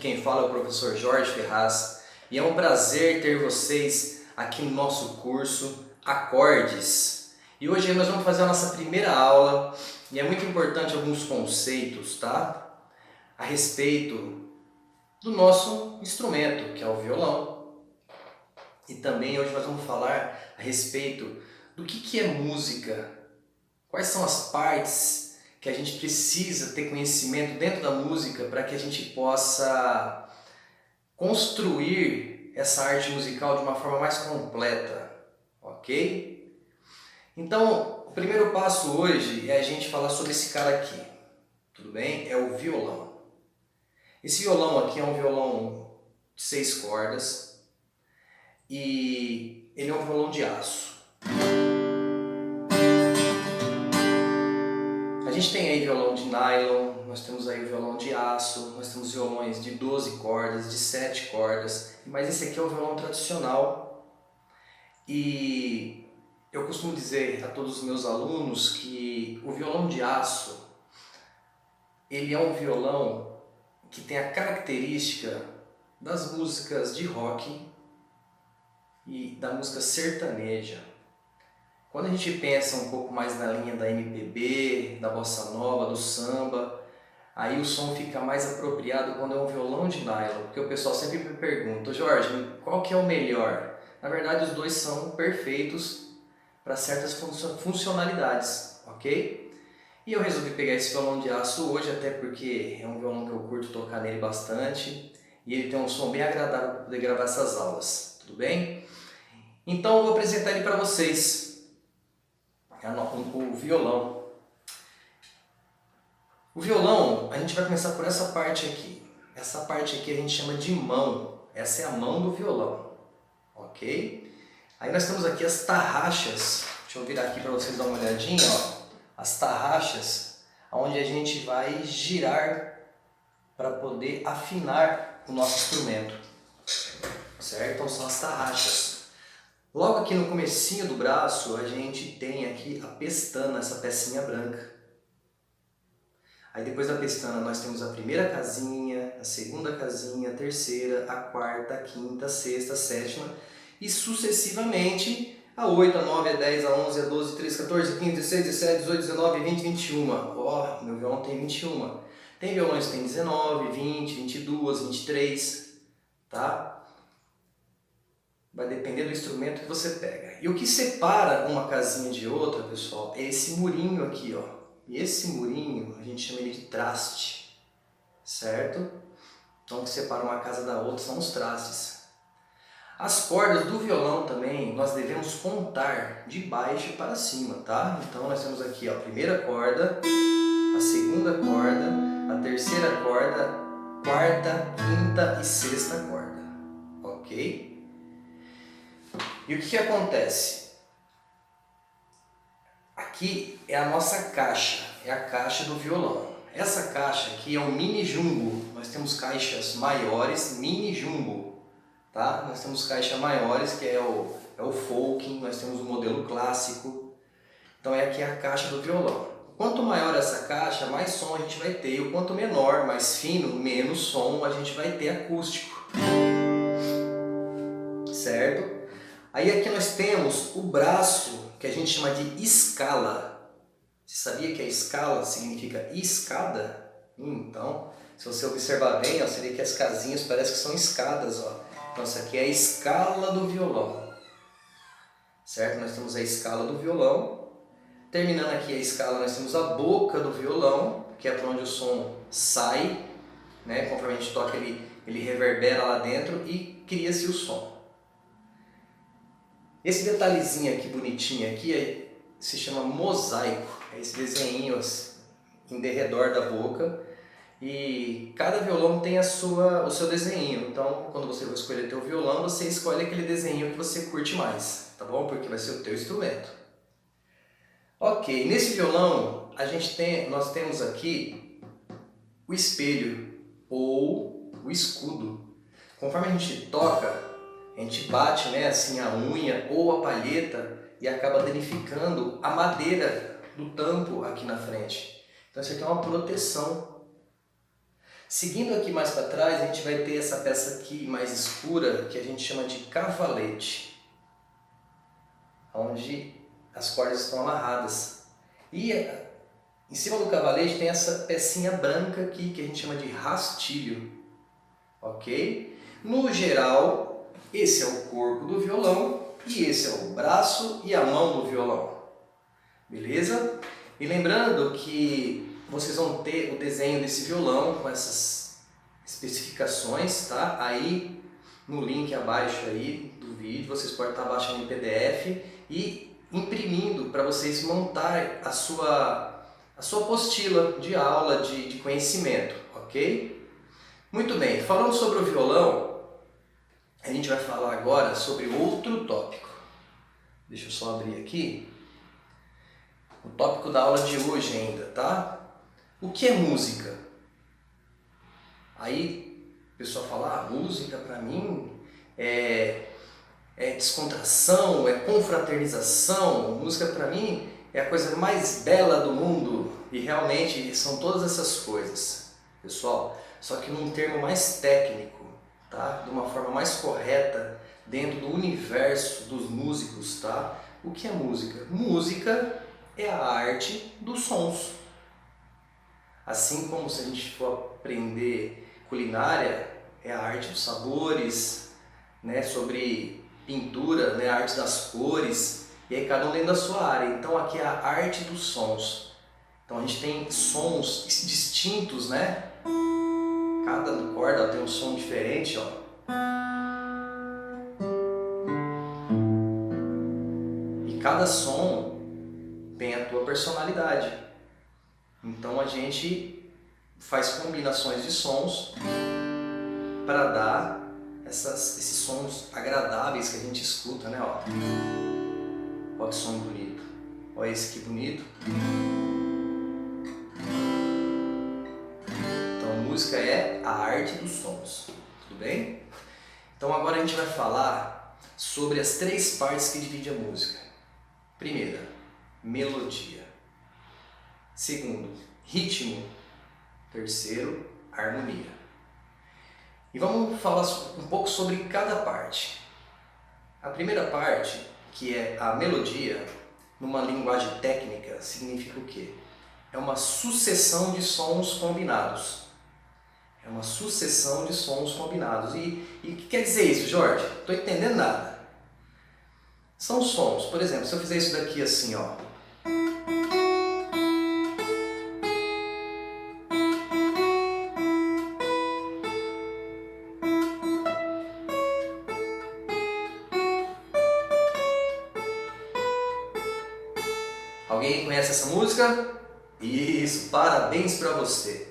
quem fala é o professor Jorge Ferraz e é um prazer ter vocês aqui no nosso curso Acordes. E hoje nós vamos fazer a nossa primeira aula e é muito importante alguns conceitos, tá? A respeito do nosso instrumento, que é o violão. E também hoje nós vamos falar a respeito do que é música, quais são as partes que a gente precisa ter conhecimento dentro da música para que a gente possa construir essa arte musical de uma forma mais completa, ok? Então, o primeiro passo hoje é a gente falar sobre esse cara aqui, tudo bem? É o violão. Esse violão aqui é um violão de 6 cordas e ele é um violão de aço. A gente tem aí violão de nylon, nós temos aí o violão de aço, nós temos violões de 12 cordas, de 7 cordas, mas esse aqui é o violão tradicional. E eu costumo dizer a todos os meus alunos que o violão de aço, ele é um violão que tem a característica das músicas de rock e da música sertaneja. Quando a gente pensa um pouco mais na linha da MPB, da bossa nova, do samba, aí o som fica mais apropriado quando é um violão de nylon, porque o pessoal sempre me pergunta: Jorge, qual que é o melhor? Na verdade, os dois são perfeitos para certas funcionalidades, ok? E eu resolvi pegar esse violão de aço hoje, até porque é um violão que eu curto tocar nele bastante e ele tem um som bem agradável para poder gravar essas aulas, tudo bem? Então eu vou apresentar ele para vocês. O violão. O violão, a gente vai começar por essa parte aqui. Essa parte aqui a gente chama de mão. Essa é a mão do violão, ok? Aí nós temos aqui as tarraxas. Deixa eu virar aqui para vocês dar uma olhadinha, ó. As tarraxas, onde a gente vai girar para poder afinar o nosso instrumento, certo? Então são as tarraxas. Logo aqui no comecinho do braço a gente tem aqui a pestana, essa pecinha branca. Aí depois da pestana nós temos a primeira casinha, a segunda casinha, a terceira, a quarta, a quinta, a sexta, a sétima e sucessivamente a 8, a 9, a 10, a 11, a 12, a 13, 14, a 15, 16, 17, 18, 19, 20, 21. Ó, meu violão tem 21. Tem violões que tem 19, 20, 22, 23, tá? Vai depender do instrumento que você pega. E o que separa uma casinha de outra, pessoal, é esse murinho aqui, ó. E esse murinho a gente chama ele de traste, certo? Então o que separa uma casa da outra são os trastes. As cordas do violão também nós devemos contar de baixo para cima, tá? Então nós temos aqui, ó, a primeira corda, a segunda corda, a terceira corda, quarta, quinta e sexta corda, ok? E o que acontece? Aqui é a nossa caixa, é a caixa do violão. Essa caixa aqui é um mini jumbo. Nós temos caixas maiores, mini jumbo, tá? Nós temos caixas maiores, que é o folk, nós temos o modelo clássico. Então é aqui a caixa do violão. Quanto maior essa caixa, mais som a gente vai ter. E o quanto menor, mais fino, menos som a gente vai ter acústico. Certo? Aí aqui nós temos o braço, que a gente chama de escala. Você sabia que a escala significa escada? Então, se você observar bem, ó, você vê que as casinhas parecem que são escadas. Ó. Então, essa aqui é a escala do violão. Certo? Nós temos a escala do violão. Terminando aqui a escala, nós temos a boca do violão, que é para onde o som sai. Né? Conforme a gente toca, ele reverbera lá dentro e cria-se o som. Esse detalhezinho aqui, bonitinho aqui, se chama mosaico. É esse desenho em derredor da boca. E cada violão tem o seu desenho. Então, quando você vai escolher teu violão, você escolhe aquele desenho que você curte mais, tá bom? Porque vai ser o teu instrumento. Ok, nesse violão nós temos aqui o espelho ou o escudo. Conforme a gente toca, a gente bate, né, assim, a unha ou a palheta e acaba danificando a madeira do tampo aqui na frente. Então isso aqui é uma proteção. Seguindo aqui mais para trás, a gente vai ter essa peça aqui mais escura, que a gente chama de cavalete, onde as cordas estão amarradas. E em cima do cavalete tem essa pecinha branca aqui, que a gente chama de rastilho, ok? No geral, esse é o corpo do violão e esse é o braço e a mão do violão, beleza? E lembrando que vocês vão ter o desenho desse violão com essas especificações, tá? Aí no link abaixo aí do vídeo, vocês podem estar baixando em PDF e imprimindo para vocês montar a sua apostila de aula de conhecimento, ok? Muito bem, falando sobre o violão, a gente vai falar agora sobre outro tópico. Deixa eu só abrir aqui. O tópico da aula de hoje ainda, tá? O que é música? Aí o pessoal fala, música para mim é descontração, é confraternização, música para mim é a coisa mais bela do mundo. E realmente são todas essas coisas, pessoal, só que num termo mais técnico, tá? De uma forma mais correta, dentro do universo dos músicos, tá? O que é música? Música é a arte dos sons. Assim como se a gente for aprender culinária, é a arte dos sabores, né? Sobre pintura, né? A arte das cores, e aí cada um dentro da sua área. Então aqui é a arte dos sons. Então a gente tem sons distintos, né? Cada corda tem um som diferente, ó. E cada som tem a tua personalidade. Então a gente faz combinações de sons para dar esses sons agradáveis que a gente escuta, né? Ó. Olha que som bonito. Olha esse que bonito. Então música é a arte dos sons. Tudo bem? Então agora a gente vai falar sobre as 3 partes que dividem a música. Primeira, melodia. Segundo, ritmo. Terceiro, harmonia. E vamos falar um pouco sobre cada parte. A primeira parte, que é a melodia, numa linguagem técnica, significa o quê? É uma sucessão de sons combinados. É uma sucessão de sons combinados. E o que quer dizer isso, Jorge? Não estou entendendo nada. São sons, por exemplo, se eu fizer isso daqui assim, ó. Alguém conhece essa música? Isso, parabéns para você!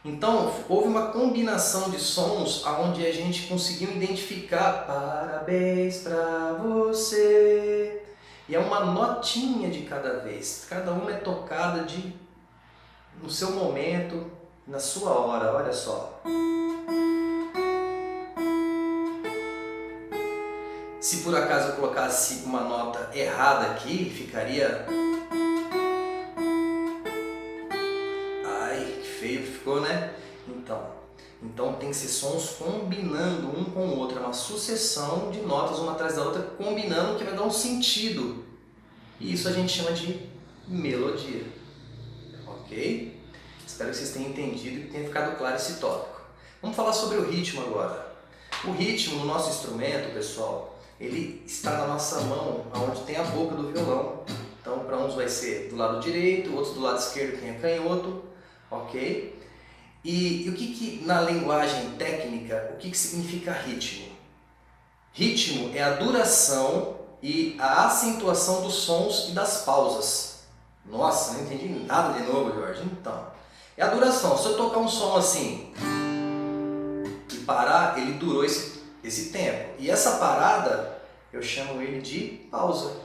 Então, houve uma combinação de sons onde a gente conseguiu identificar parabéns para você. E é uma notinha de cada vez. Cada uma é tocada no seu momento, na sua hora, olha só. Se por acaso eu colocasse uma nota errada aqui, ficaria... Ai, que feio que ficou, né? Então tem que ser sons combinando um com o outro, é uma sucessão de notas uma atrás da outra, combinando, que vai dar um sentido. E isso a gente chama de melodia. Ok? Espero que vocês tenham entendido e que tenha ficado claro esse tópico. Vamos falar sobre o ritmo agora. O ritmo no nosso instrumento, pessoal, ele está na nossa mão, onde tem a boca do violão. Então, para uns vai ser do lado direito, outros do lado esquerdo, quem é canhoto, ok? E o que na linguagem técnica, o que significa ritmo? Ritmo é a duração e a acentuação dos sons e das pausas. Nossa, não entendi nada de novo, Jorge. Então, é a duração. Se eu tocar um som assim e parar, ele durou esse tempo. E essa parada, eu chamo ele de pausa.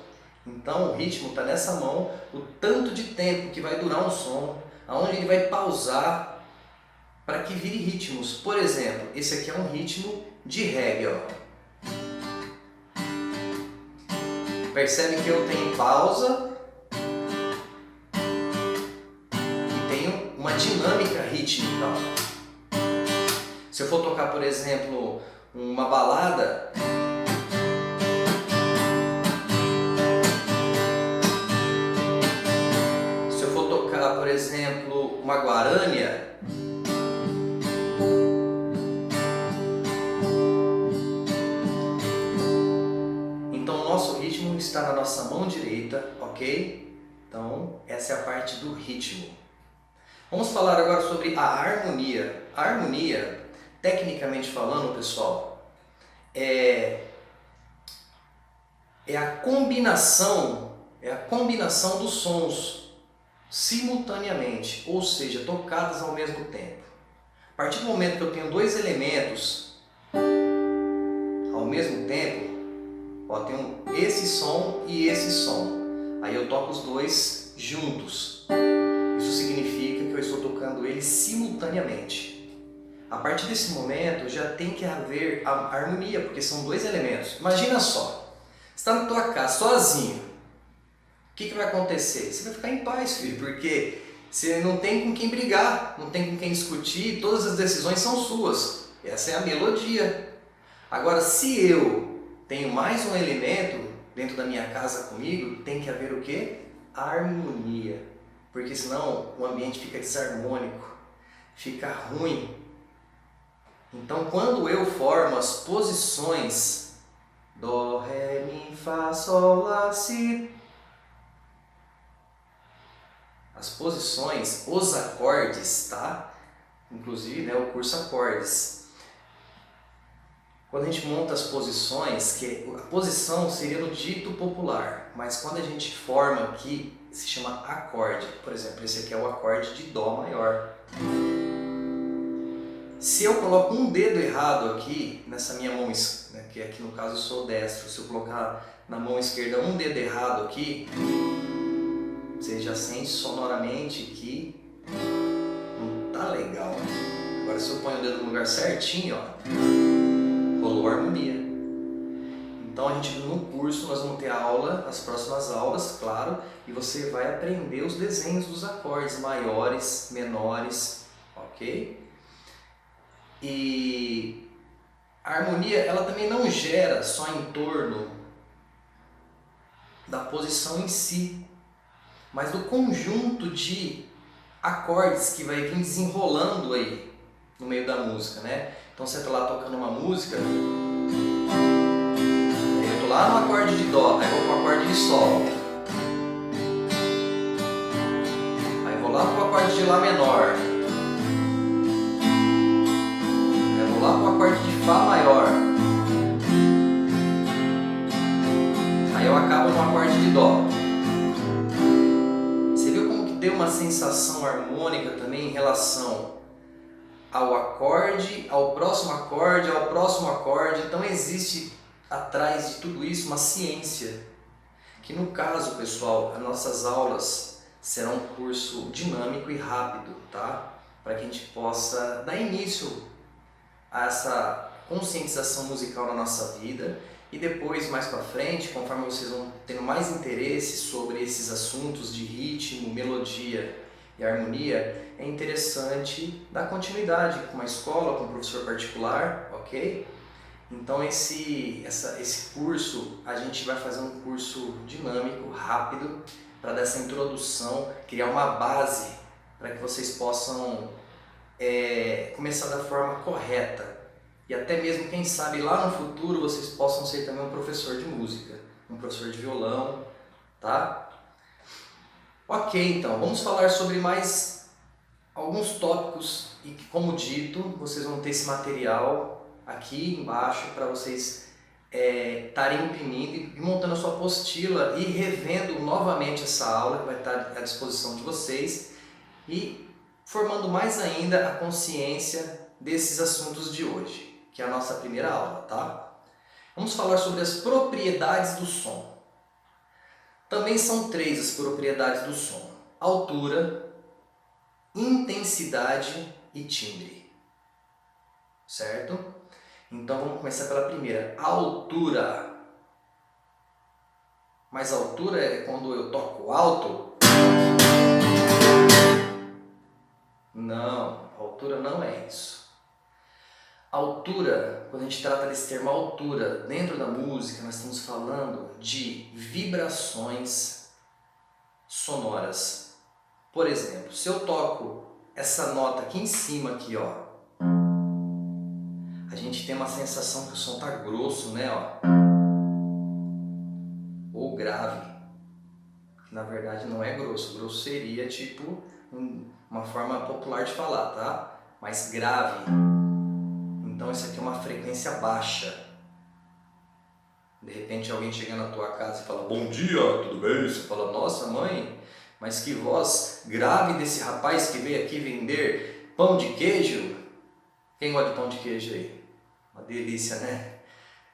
Então o ritmo está nessa mão, o tanto de tempo que vai durar um som, aonde ele vai pausar para que vire ritmos. Por exemplo, esse aqui é um ritmo de reggae, ó. Percebe que eu tenho pausa e tenho uma dinâmica rítmica, ó. Se eu for tocar, por exemplo, uma balada, se eu for tocar, por exemplo, uma guarânia, então o nosso ritmo está na nossa mão direita, ok? Então essa é a parte do ritmo. Vamos falar agora sobre a harmonia. A harmonia, tecnicamente falando, pessoal, é a combinação dos sons simultaneamente, ou seja, tocados ao mesmo tempo. A partir do momento que eu tenho dois elementos ao mesmo tempo, ó, tenho esse som e esse som, aí eu toco os dois juntos. Isso significa que eu estou tocando eles simultaneamente. A partir desse momento já tem que haver a harmonia, porque são dois elementos. Imagina só, você está na tua casa sozinho, o que vai acontecer? Você vai ficar em paz, filho, porque você não tem com quem brigar, não tem com quem discutir, todas as decisões são suas. Essa é a melodia. Agora, se eu tenho mais um elemento dentro da minha casa comigo, tem que haver o quê? Harmonia. Porque senão o ambiente fica desarmônico, fica ruim. Então, quando eu formo as posições Dó, Ré, Mi, Fá, Sol, Lá, Si, as posições, os acordes, tá? Inclusive, né, o curso acordes. Quando a gente monta as posições, que a posição seria no dito popular, mas quando a gente forma aqui, se chama acorde. Por exemplo, esse aqui é o acorde de Dó maior. Se eu coloco um dedo errado aqui, nessa minha mão, né, que aqui no caso eu sou destro, se eu colocar na mão esquerda um dedo errado aqui, você já sente sonoramente que não tá legal. Agora se eu ponho o dedo no lugar certinho, ó, rolou a harmonia. Então a gente no curso nós vamos ter aula, as próximas aulas, claro, e você vai aprender os desenhos dos acordes maiores, menores, ok? E a harmonia ela também não gera só em torno da posição em si, mas do conjunto de acordes que vai vir desenrolando aí no meio da música, né? Então você está lá tocando uma música, aí eu tô lá no acorde de Dó, aí vou pro acorde de Sol, aí vou lá pro acorde de Lá menor, aí vou lá pro acorde de Fá maior, aí eu acabo no acorde de Dó. Deu uma sensação harmônica também em relação ao acorde, ao próximo acorde, ao próximo acorde. Então existe atrás de tudo isso uma ciência, que no caso, pessoal, as nossas aulas serão um curso dinâmico e rápido, tá? Para que a gente possa dar início a essa conscientização musical na nossa vida. E depois, mais para frente, conforme vocês vão tendo mais interesse sobre esses assuntos de ritmo, melodia e harmonia, é interessante dar continuidade com uma escola, com um professor particular, ok? Então esse curso, a gente vai fazer um curso dinâmico, rápido, para dar essa introdução, criar uma base para que vocês possam começar da forma correta. E até mesmo, quem sabe, lá no futuro vocês possam ser também um professor de música, um professor de violão, tá? Ok, então, vamos falar sobre mais alguns tópicos e que, como dito, vocês vão ter esse material aqui embaixo para vocês estarem imprimindo e montando a sua apostila e revendo novamente essa aula que vai estar à disposição de vocês e formando mais ainda a consciência desses assuntos de hoje, que é a nossa primeira aula, tá? Vamos falar sobre as propriedades do som. Também são 3 as propriedades do som: altura, intensidade e timbre. Certo? Então vamos começar pela primeira, altura. Mas altura é quando eu toco alto? Não, altura não é isso. Altura, quando a gente trata desse termo altura, dentro da música nós estamos falando de vibrações sonoras. Por exemplo, se eu toco essa nota aqui em cima, aqui, ó, a gente tem uma sensação que o som tá grosso, né, ó, ou grave, que na verdade não é grosso. Grosso seria tipo uma forma popular de falar, tá? Mas grave. Então isso aqui é uma frequência baixa. De repente alguém chega na tua casa e fala: bom dia, tudo bem? Você fala: nossa mãe, mas que voz grave desse rapaz que veio aqui vender pão de queijo. Quem gosta de pão de queijo aí? Uma delícia, né?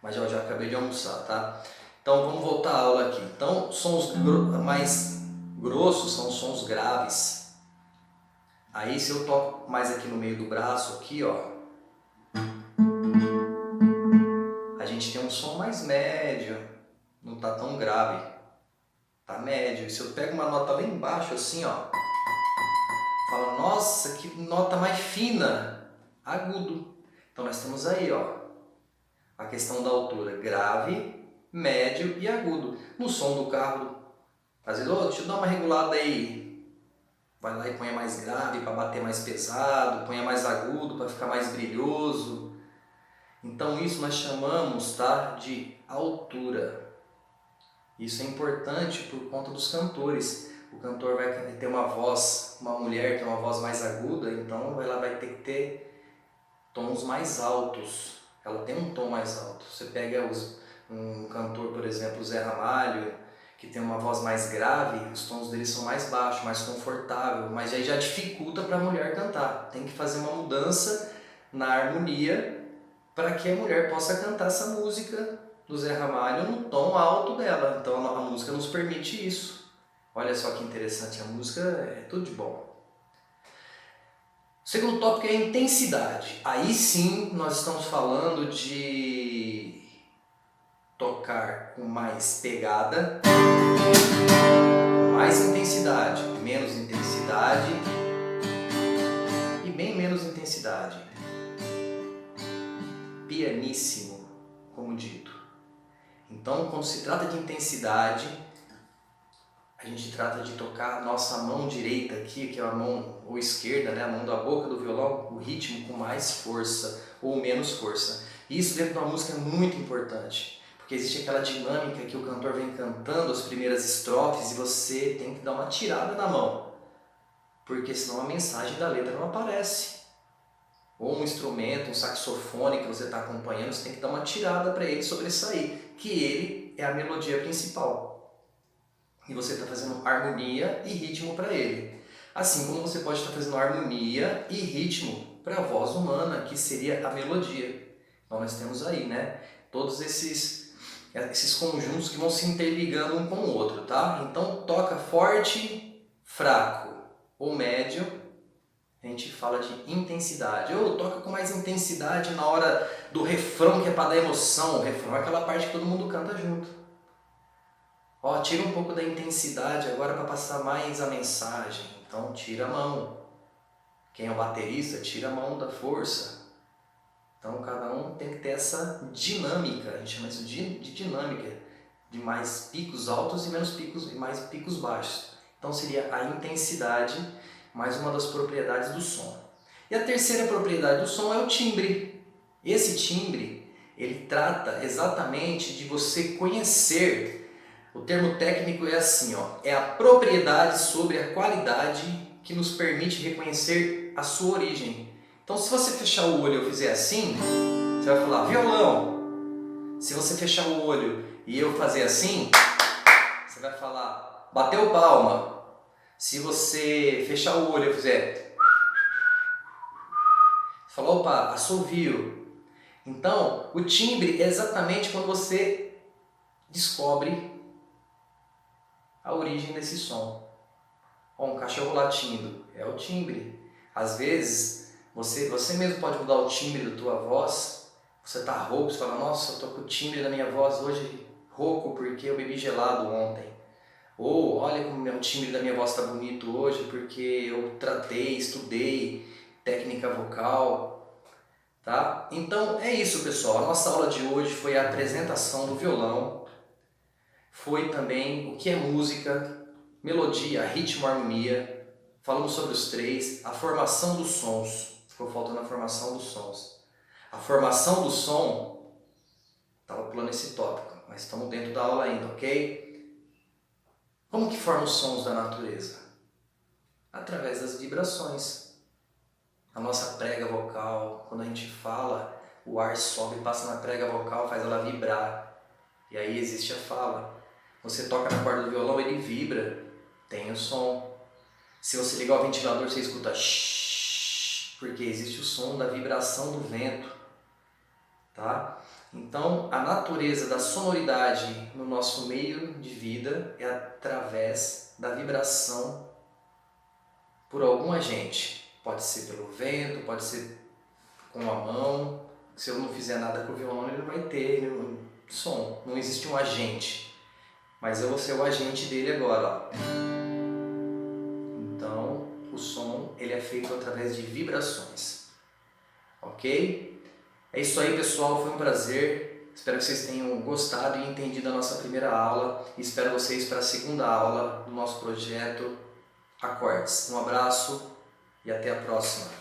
Mas eu já acabei de almoçar, tá? Então vamos voltar à aula aqui. Então sons mais grossos são sons graves. Aí se eu toco mais aqui no meio do braço, aqui, ó, a gente tem um som mais médio, não tá tão grave, tá médio. E se eu pego uma nota lá embaixo assim, ó, fala: nossa, que nota mais fina, agudo. Então nós temos aí, ó, a questão da altura, grave, médio e agudo. No som do carro, às vezes, deixa eu dar uma regulada aí, vai lá e põe mais grave para bater mais pesado, põe mais agudo para ficar mais brilhoso. Então isso nós chamamos, tá, de altura. Isso é importante por conta dos cantores. O cantor vai ter uma voz, uma mulher tem uma voz mais aguda, então ela vai ter que ter tons mais altos. Ela tem um tom mais alto. Você pega um cantor, por exemplo, o Zé Ramalho, que tem uma voz mais grave, os tons dele são mais baixos, mais confortável, mas aí já dificulta para a mulher cantar. Tem que fazer uma mudança na harmonia para que a mulher possa cantar essa música do Zé Ramalho no tom alto dela. Então a música nos permite isso. Olha só que interessante, a música é tudo de bom. O segundo tópico é a intensidade. Aí sim nós estamos falando de tocar com mais pegada, mais intensidade, menos intensidade e bem menos intensidade. Pianíssimo, como dito. Então, quando se trata de intensidade, a gente trata de tocar a nossa mão direita aqui, que é a mão, ou esquerda, né, a mão da boca do violão, o ritmo com mais força ou menos força. Isso dentro da música é muito importante, porque existe aquela dinâmica que o cantor vem cantando as primeiras estrofes e você tem que dar uma tirada na mão, porque senão a mensagem da letra não aparece. Ou um instrumento, um saxofone que você está acompanhando, você tem que dar uma tirada para ele sobressair, que ele é a melodia principal. E você está fazendo harmonia e ritmo para ele. Assim como você pode estar fazendo harmonia e ritmo para a voz humana, que seria a melodia. Então nós temos aí, né, todos esses conjuntos que vão se interligando um com o outro, tá? Então toca forte, fraco ou médio, a gente fala de intensidade. Ou toca com mais intensidade na hora do refrão, que é para dar emoção. O refrão é aquela parte que todo mundo canta junto. Ó, tira um pouco da intensidade agora para passar mais a mensagem. Então tira a mão. Quem é o baterista, tira a mão da força. Então cada um tem que ter essa dinâmica. A gente chama isso de dinâmica. De mais picos altos e menos picos, e mais picos baixos. Então seria a intensidade, mais uma das propriedades do som. E a terceira propriedade do som é o timbre. Esse timbre, ele trata exatamente de você conhecer. O termo técnico é assim, ó, é a propriedade sobre a qualidade que nos permite reconhecer a sua origem. Então se você fechar o olho e eu fizer assim, você vai falar violão. Se você fechar o olho e eu fazer assim, você vai falar bateu palma. Se você fechar o olho e eu fizer, você fala opa, assovio. Então o timbre é exatamente quando você descobre a origem desse som. Ó, um cachorro latindo, é o timbre. Às vezes, você mesmo pode mudar o timbre da tua voz. Você está rouco, você fala, nossa, eu estou com o timbre da minha voz hoje rouco porque eu bebi gelado ontem. Ou, olha como o timbre da minha voz está bonito hoje porque eu tratei, estudei técnica vocal. tá? Então é isso, pessoal. A nossa aula de hoje foi a apresentação do violão, foi também o que é música, melodia, ritmo, harmonia. Falamos sobre os três, a formação dos sons. Ficou faltando a formação dos sons. A formação do som, estava pulando esse tópico, mas estamos dentro da aula ainda, ok? Como que formam os sons da natureza? Através das vibrações. A nossa prega vocal, quando a gente fala, o ar sobe, passa na prega vocal, faz ela vibrar. E aí existe a fala. Você toca na corda do violão, ele vibra, tem o som. Se você ligar o ventilador, você escuta shhh, porque existe o som da vibração do vento, tá? Então, a natureza da sonoridade no nosso meio de vida é através da vibração por algum agente. Pode ser pelo vento, pode ser com a mão. Se eu não fizer nada com o violão, ele não vai ter som. Não existe um agente. Mas eu vou ser o agente dele agora, ó. Então, o som ele é feito através de vibrações. Ok? É isso aí, pessoal. Foi um prazer. Espero que vocês tenham gostado e entendido a nossa primeira aula. E espero vocês para a segunda aula do nosso projeto Acordes. Um abraço e até a próxima.